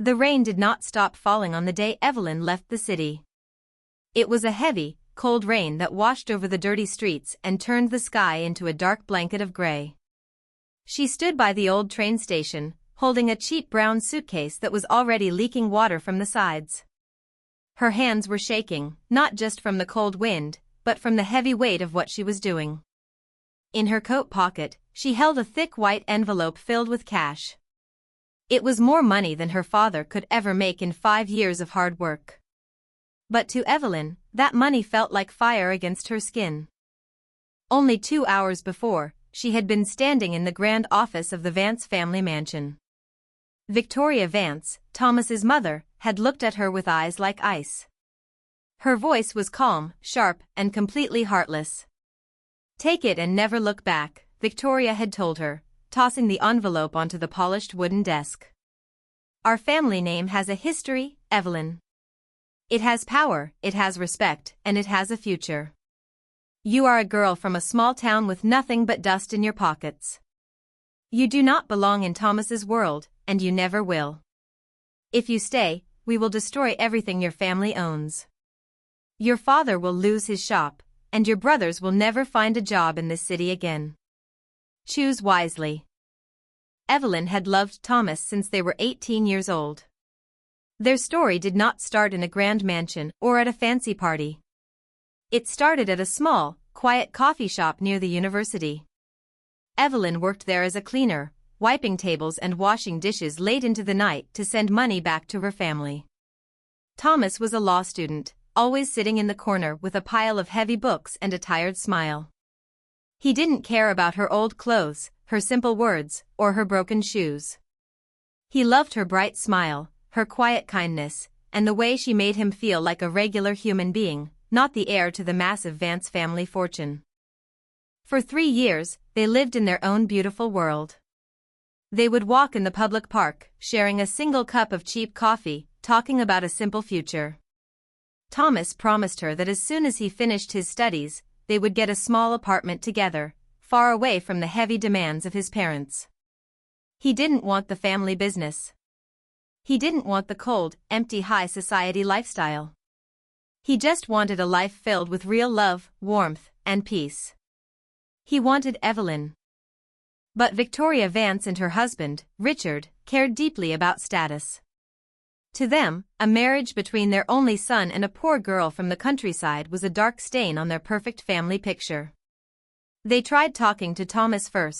The rain did not stop falling on the day Evelyn left the city. It was a heavy, cold rain that washed over the dirty streets and turned the sky into a dark blanket of gray. She stood by the old train station, holding a cheap brown suitcase that was already leaking water from the sides. Her hands were shaking, not just from the cold wind, but from the heavy weight of what she was doing. In her coat pocket, she held a thick white envelope filled with cash. It was more money than her father could ever make in 5 years of hard work. But to Evelyn, that money felt like fire against her skin. Only 2 hours before, she had been standing in the grand office of the Vance family mansion. Victoria Vance, Thomas's mother, had looked at her with eyes like ice. Her voice was calm, sharp, and completely heartless. "Take it and never look back," Victoria had told her, tossing the envelope onto the polished wooden desk. "Our family name has a history, Evelyn. It has power, it has respect, and it has a future. You are a girl from a small town with nothing but dust in your pockets. You do not belong in Thomas's world, and you never will. If you stay, we will destroy everything your family owns. Your father will lose his shop, and your brothers will never find a job in this city again. Choose wisely." Evelyn had loved Thomas since they were 18 years old. Their story did not start in a grand mansion or at a fancy party. It started at a small, quiet coffee shop near the university. Evelyn worked there as a cleaner, wiping tables and washing dishes late into the night to send money back to her family. Thomas was a law student, always sitting in the corner with a pile of heavy books and a tired smile. He didn't care about her old clothes, her simple words, or her broken shoes. He loved her bright smile, her quiet kindness, and the way she made him feel like a regular human being, not the heir to the massive Vance family fortune. For 3 years, they lived in their own beautiful world. They would walk in the public park, sharing a single cup of cheap coffee, talking about a simple future. Thomas promised her that as soon as he finished his studies, they would get a small apartment together, far away from the heavy demands of his parents. He didn't want the family business. He didn't want the cold, empty high society lifestyle. He just wanted a life filled with real love, warmth, and peace. He wanted Evelyn. But Victoria Vance and her husband, Richard, cared deeply about status. To them, a marriage between their only son and a poor girl from the countryside was a dark stain on their perfect family picture. They tried talking to Thomas first,